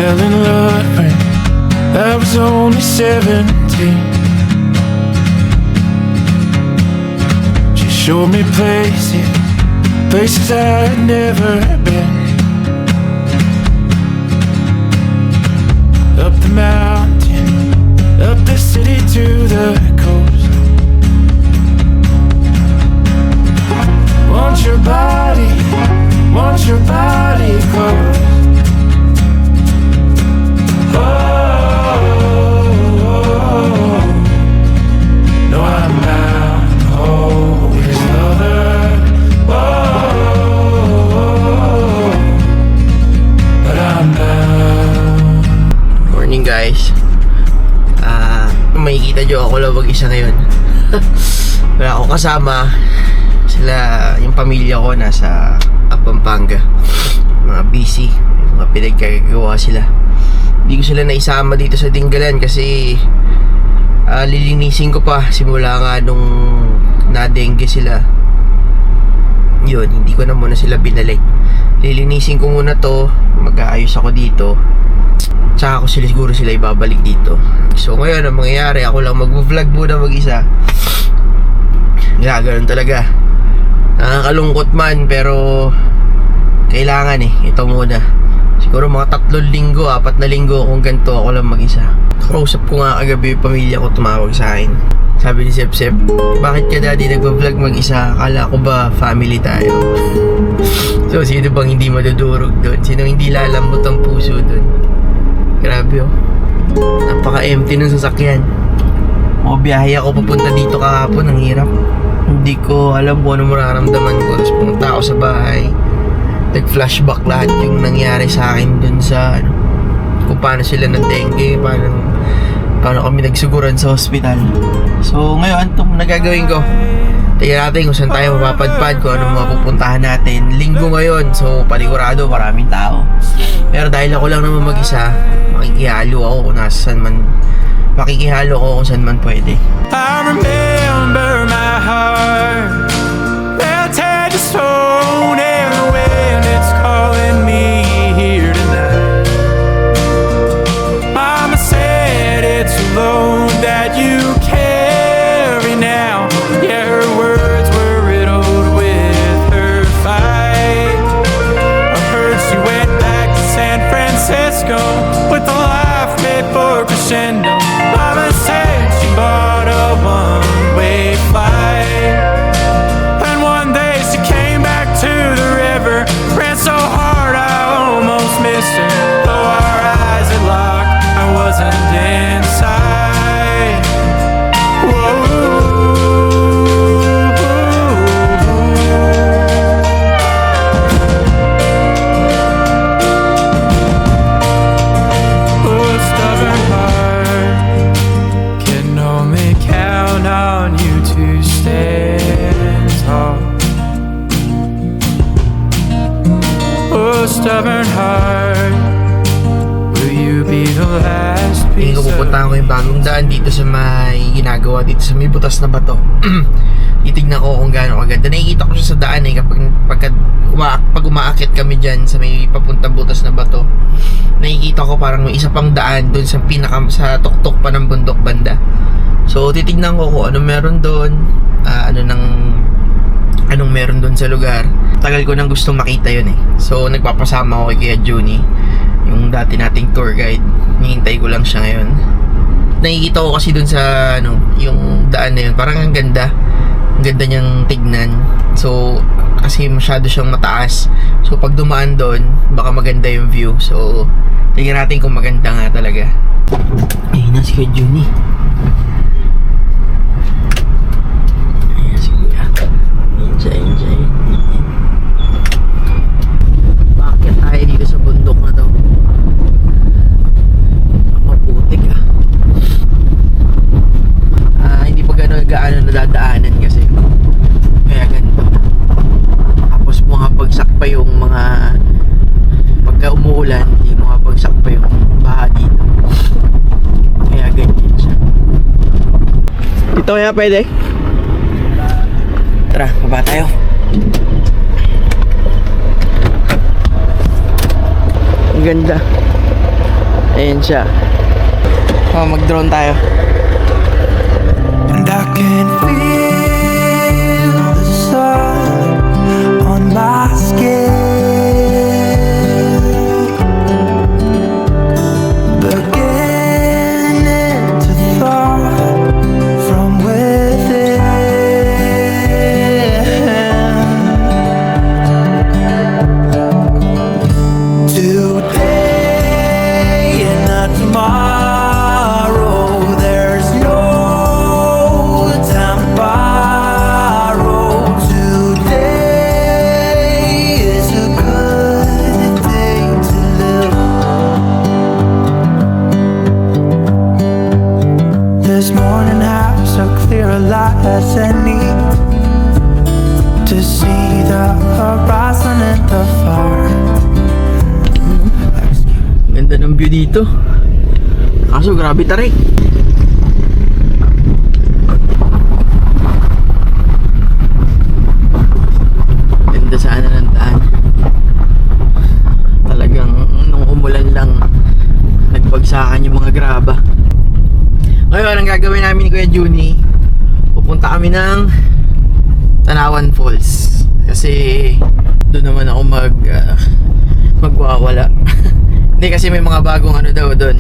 fell in love when I was only 17. She showed me places I had never been. Up the mountain, up the city to the coast. Want your body close. Oh, no, I'm not always lover. Oh, but I'm down. Morning guys. Makikita nyo ako lang mag-isa ngayon. Wala akong kasama. Sila, yung pamilya ko nasa Pampanga. Mga busy, mga pinagkagawa sila. Hindi ko sila naisama dito sa Dingalan kasi lilinisin ko pa simula nga nung na-dengue sila. Yun, hindi ko na muna sila binalik. Lilinisin ko muna to, mag-aayos ako dito, tsaka ko siguro sila ibabalik dito. So ngayon ang mangyayari, ako lang mag-vlog muna mag-isa. Ganun talaga. Nakakalungkot man, pero kailangan ito muna. Siguro mga 3 linggo, 4 na linggo kung ganito ako lang mag-isa. Kausap ko nga kagabi yung pamilya ko, tumawag sa akin. Sabi ni Sep, bakit ka daddy nag-vlog mag-isa? Akala ko ba family tayo? So sino bang hindi madudurog doon? Sino hindi lalambot ang puso doon? Grabe napaka-empty ng sasakyan. Biyahe ako papunta dito kahapon, ang hirap. Hindi ko alam kung ano mararamdaman ko. Tapos pumunta ako sa bahay, nag-flashback lahat yung nangyari sa akin dun sa kung paano sila na-dengue, paano kami nagsiguran sa hospital. So ngayon, itong nagagawin ko, tingnan natin kung saan tayo mapapadpad, kung ano mapupuntahan natin. Linggo ngayon, so panigurado maraming tao. Pero dahil ako lang naman mag-isa, makikihalo ako kung nasaan man, makikihalo ako kung saan man pwede. I remember my heart melted to stone, and the wind it's calling me here tonight. Mama said it's a load that you carry now. Yeah, her words were riddled with her fight. I heard she went back to San Francisco with a life made for crescendo. Mama said she bought a one-way flight, and one day she came back to the river, ran so hard I almost missed her. Though our eyes had locked, I wasn't inside. Whoa. Oh, stubborn heart can only count on you to stand tall. Oh, stubborn heart, will you be the last piece of Pupuntahan ko yung bagong daan dito sa may ginagawa dito sa may butas na bato. Titignan ko kung gaano kaganda. Nakikita ko siya sa daan pag umaakit kami dyan sa may papuntang butas na bato. Nakikita ko parang may isa pang daan doon sa sa tuktok pa ng bundok banda. So titignan ko kung ano meron doon, anong meron doon sa lugar. Tagal ko nang gustong makita yun So nagpapasama ko kay Kuya Juni, yung dati nating tour guide. Hinihintay ko lang siya ngayon. Nakikita ko kasi doon sa yung daan na yun, parang ang ganda niyang tignan. So kasi masyado siyang mataas, so pag dumaan doon baka maganda yung view. So tingnan natin kung maganda nga talaga. Ayun na si Kuya Juni. Ayan si Kuya. Enjoy. Bakit tayo dito sa bundok na to? Maputik hindi pa gaano nadadaanan kasi kaya ganito. Tapos makapagsak pa yung mga pagka umuulan, hindi makapagsak pa yung baha dito, kaya ganyan siya. Dito kaya pwede? Tara, baba tayo. Ang ganda. Ayan siya. Mag-drone tayo. And I can feel the sun on my skin, beginning to thaw from within. Today and not tomorrow, there's no time to borrow. Today is a good day to live. This morning have so clear a light as any to see the horizon and the far. Ganda ng view dito. Kaso grabe tarik. Ganda sana ng daan. Talagang nung umulan lang nagbagsakan yung mga graba. Ngayon, ang gagawin namin ni Kuya Juni, pupunta kami ng Tanawan Falls. Kasi doon naman ako magwawala. Hindi, kasi may mga bagong ano daw doon.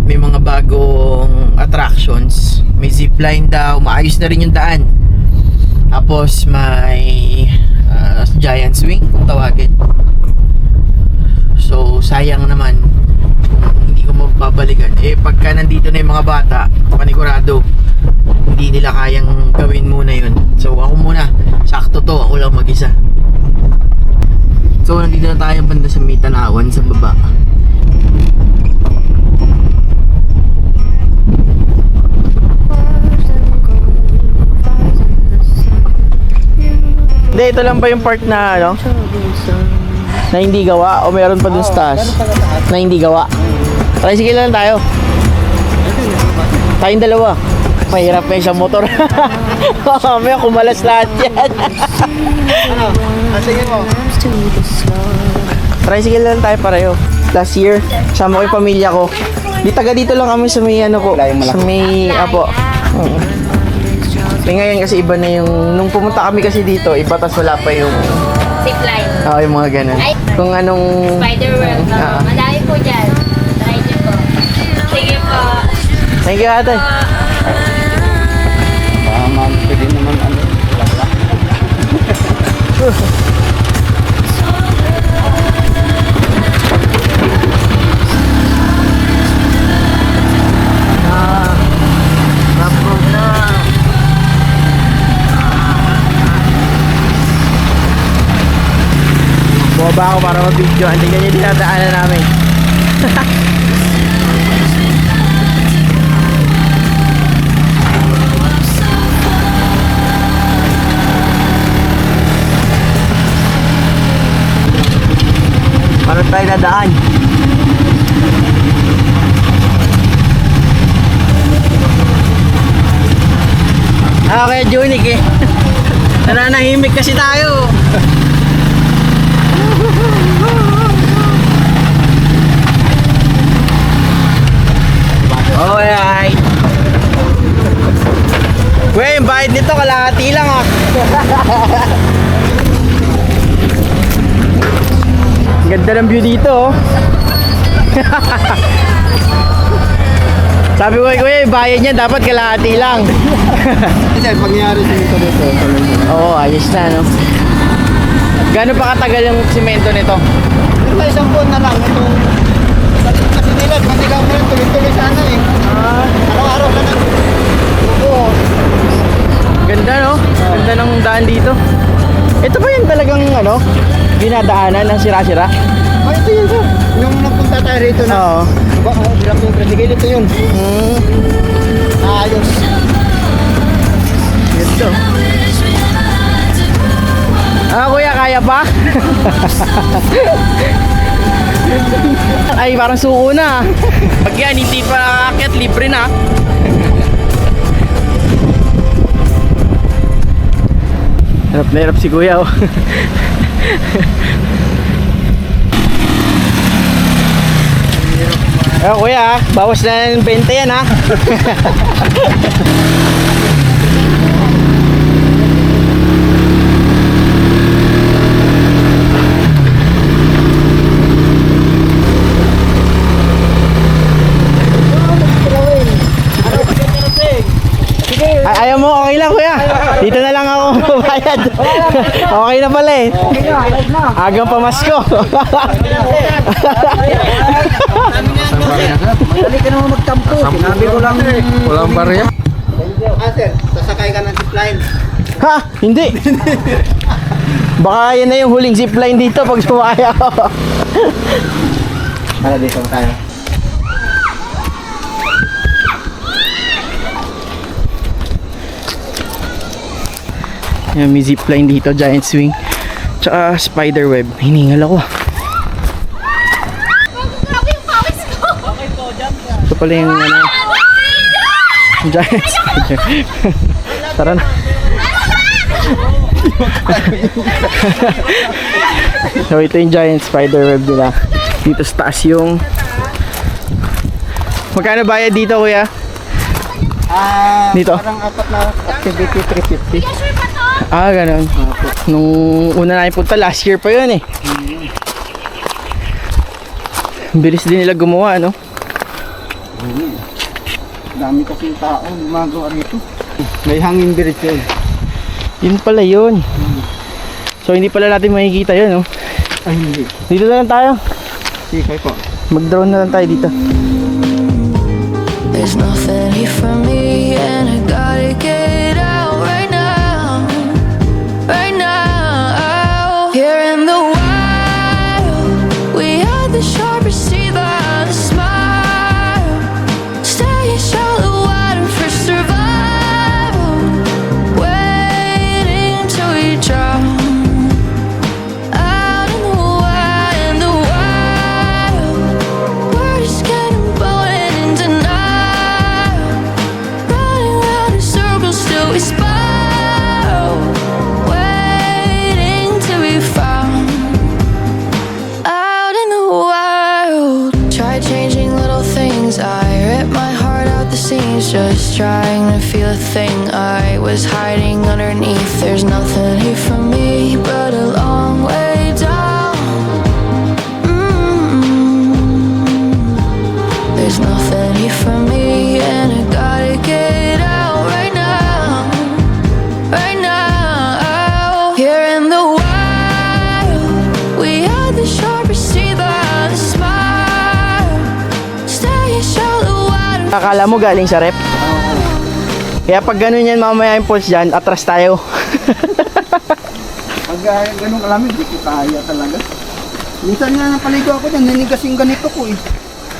May mga bagong attractions. May zipline daw. Maayos na rin yung daan. Tapos may giant swing kung tawagin. So sayang naman kung hindi ko magbabalikan. Pagka nandito na yung mga bata, panigurado hindi nila kayang gawin muna yun. So ako muna, sakto to, ako lang mag-isa. So nandito na tayo banda sa may Tanawan sa baba. Hindi, ito lang ba yung part na ano? Na hindi gawa? O meron pa dun sa taas? Na hindi gawa? Tricycle lang tayo. Tayong dalawa. Mahirap na yung sa motor. May kumalas lahat yan. Ano? Sige mo. Tricycle lang tayo pareho. Last year, sama ko yung pamilya ko. Di taga dito lang kami sa may ano ko. Sa may, apo. Ngayon kasi iba na yung, nung pumunta kami kasi dito, iba, tas wala pa yung Zipline. Oo, yung mga ganun. Ay. Kung anong Spider-World. Madami po dyan. Try nyo po. Sige po. Thank you, ate. Pwede naman ano. Bumaba ako para mag-video. Hindi ganyan dinadaanan namin. Paano tayo nadaan? Okay, Junic eh. Nananahimik kasi tayo. Oh, ay. Kuya, yung bayad nito kalahati lang ah. Ganda ng view dito oh. Sabi ko kay kuya, yung bayad niya dapat kalahati lang. Kasi pag nangyari sa ito dito. Oo, ayos na no. Gano'n pa katagal yung simento nito? Ito isang buwan na lang. Ito. Kasi nila, matigaw mo rin. Tuloy-tuloy sana eh. Araw-araw na lang. Oo. Ganda no? Ganda ng daan dito. Ito ba yung talagang ano, dinadaanan ng sira-sira? Oh, ito yun sir. Yung napunta tayo rito na. Oo. Hirap yung tricycle. Ito yun. Ayos. Ito. Kuya, kaya pa? Ay, parang suko na. Pag yan, hindi pa aakyat, libre na. Hirap na hirap si kuya oh. Kuya, bawas na ng 20 yan ha. Ay, ayaw mo, okay lang kuya. Dito na lang ako bayad. Okay na pala eh. Agang pamasko. Madali ka naman magtampo. Sinabi ko lang. Walang barya. Sir, sasakay ka ng zipline. Ha? Hindi. Baka yan na yung huling zipline dito pag sumaya ako. Para dito tayo. Yan, may zipline dito, giant swing. Tsaka spider web. Hiningal ako. Grabe yung pawis ko. Ito pala yung ano, giant spider. Tara na. So ito yung giant spider web nila. Dito sa taas yung... Magkano bayad dito kuya? Dito? Parang apat na activity 350. Ah, ganun. Nung una na punta, last year pa yun eh. Bilis din nila gumawa, no? Dami kasing tao gumagawa rito. May hanging bridge yun. Yun pala yun. So hindi pala natin makikita yun, no? Ay hindi. Dito na lang tayo. Sige po. Mag-drone na lang tayo dito. There's nothing here for me and I gotta get out right now. Right now. Here in the wild, we had the sharpest teeth on a smile. Stay in shallow water for survival. Waiting till we drown. Out in the wild, we're just getting blown in denial. Running round in circles till we spiral. Waiting till we found. Out in the wild. Try changing little things. I rip my heart out the seams. Just trying to feel a thing I was hiding underneath. There's nothing here for me but a long way down. There's nothing here for me and I gotta get out right now. Right now. Here in the wild, we had the sharpest teeth on a smile. Stay in shallow water. Akala mo galing sa rep? Kaya pag ganun yan mamaya yung pulse dyan, atras tayo. Pag ganun kalamig, di ko kaya talaga. Minsan nga napaligo ako dyan, nanigas yung ganito ko eh.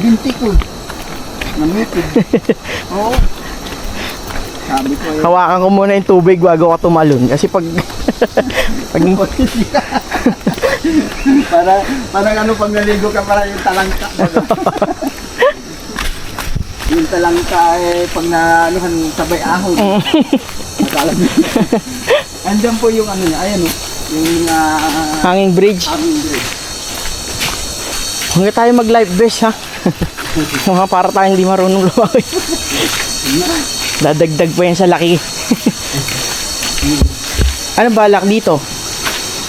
Binti ko. Namipid. Oo. Sabi ko eh. Hawakan ko muna yung tubig bago ka tumalon. Kasi pag... pag Parang ano pag naligo ka parang yung talangka. Yung talangka eh pag na ano sabay ahon. Akala mo. Andiyan po yung ano niya, ayan oh. Yung hanging bridge. hanging bridge. Huwag tayo mag-life vest ha. Mga para tayong hindi marunong lumawin. Dadagdag pa yan sa laki. Ano balak dito?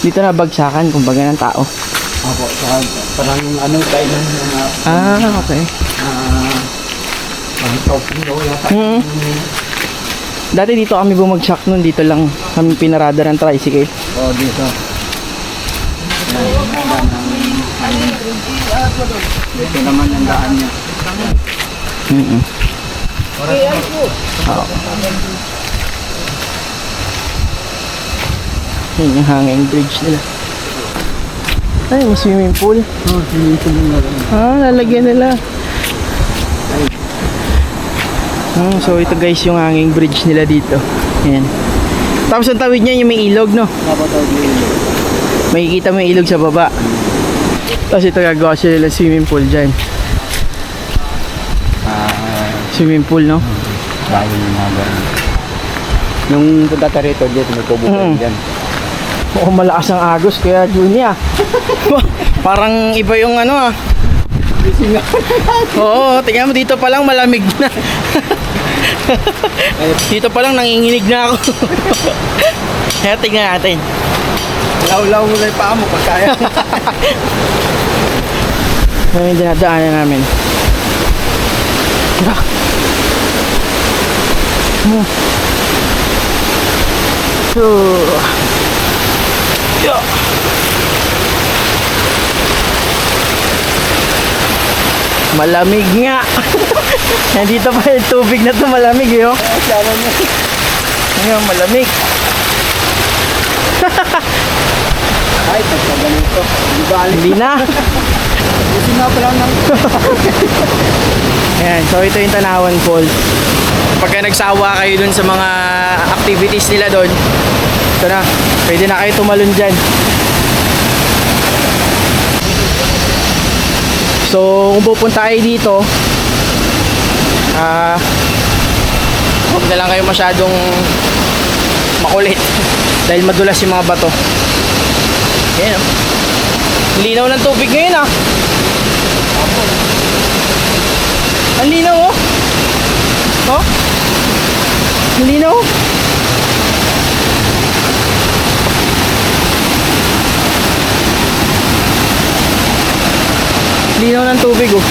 Dito na bagsakan kumbaga ng tao. Opo, parang ano tayo ng mga Okay. shopping daw yata. Dati dito kami bumagsak nun. Dito lang kami pinarada ng tricycle. Oh, dito. Dito naman ang daan niya. Yun yung hanging bridge nila. Ay, may swimming pool. Oh, dito na lang. Lalagyan nila. So ito guys yung hanging bridge nila dito. Ayan. Tapos ang tawid niya yung may ilog, no? Napatawag dito. Makikita mo yung ilog sa baba. Tapos ito gagawa sila ng swimming pool dyan. Swimming pool, no? Bago yung mga ganun. Nung punta tayo rito, dito nagkubukan dyan. Mukhang malakas ang agos kaya Junia. Parang iba yung ano Gising ako. Oo, tingnan mo dito pa lang malamig na. Dito pa lang nanginginig na ako. Kaya tingnan natin. Law-law mo lang yung paa mo pag kaya. Ano yung dinadaanan namin? So, yeah. Malamig nga. Nandito pa yung tubig na to, malamig yun. Sana niya. Ngayon, malamig. Ay, pagka ganito. Di bali. Hindi na. Gising nga pala ng... Ayan, so ito yung Tanawan Falls. Pagka nagsawa kayo dun sa mga activities nila dun, ito na, pwede na kayo tumalon dyan. So, kung pupunta kayo dito, huwag na lang kayo masyadong makulit dahil madulas yung mga bato. Ayan, oh. Linaw ng tubig ngayon, ah. Ang linaw, oh. Oh? Ang linaw. Linaw ng tubig, oh.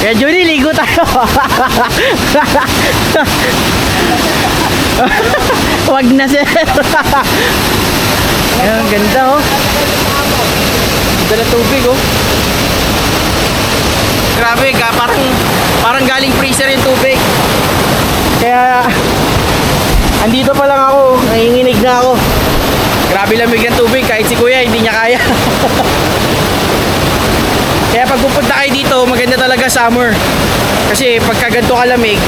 Kaya Judy, ligo tayo. Wag na, sir. Ayan, ang ganda, oh. Dala tubig, oh. Grabe ka, parang galing freezer yung tubig. Kaya andito pa lang ako, nanginginig na ako. Grabe lamig ng tubig, kahit si kuya hindi niya kaya. Kaya pag pupunta kayo dito, maganda talaga summer. Kasi pagka ganito kalamig,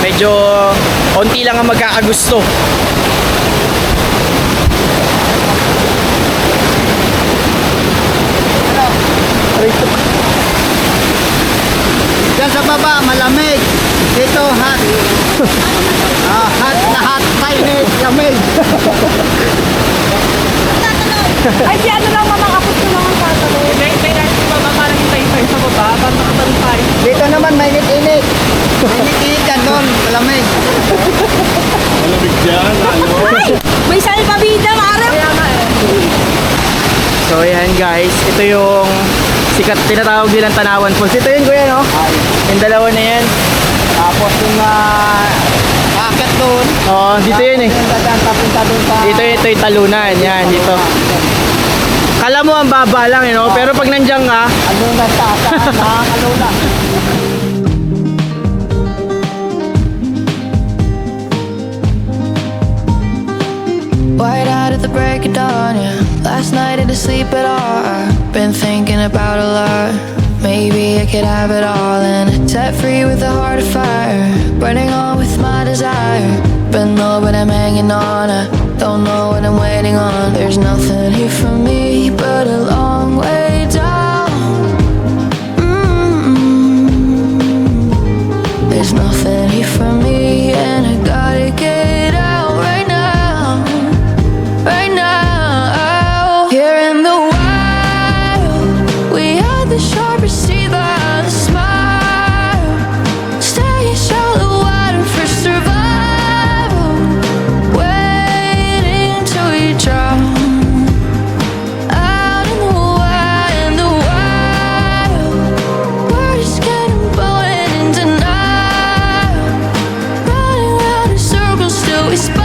medyo onti lang ang magkakagusto. Diyan sa baba, malamig. Dito, hot. Hot na hot. Mainit, lamig. Ay, si ano lang mamakapot ko naman tatanong. May natin pa ba parang tayo sa baba? Parang nakatanong tayo. Dito naman, mainit-init. Mainit-init yan doon, malamig. May salpabida, Mara! Kaya nga eh. So ayan guys, ito yung sikat tinatawag nilang Tanawan Falls. Ito yun kuya, no? Yung dalawa na yan. Tapos yung akit doon. Oo, dito yun eh. Yung dadaan papunta doon sa... Ito yung talunan, yan, dito. Kala mo ang baba lang, you know? Pero pag nandiyan ka, Ano na taas, nakakalula. White out at the break of dawn, yeah. Last night I didn't sleep at all. I've been thinking about a lot. Maybe I could have it all and set free with a heart of fire, burning on with my desire. But no, but I'm hanging on. I don't know what I'm waiting on. There's nothing here for me but a long way down. There's nothing here for me and I gotta get out right now. Right now, here in the wild, we had the sharpest teeth and a smile. Stay in shallow water for survival, waiting till we drown. Out in the wild, we're just getting blown in denial, running round in circles till we spot.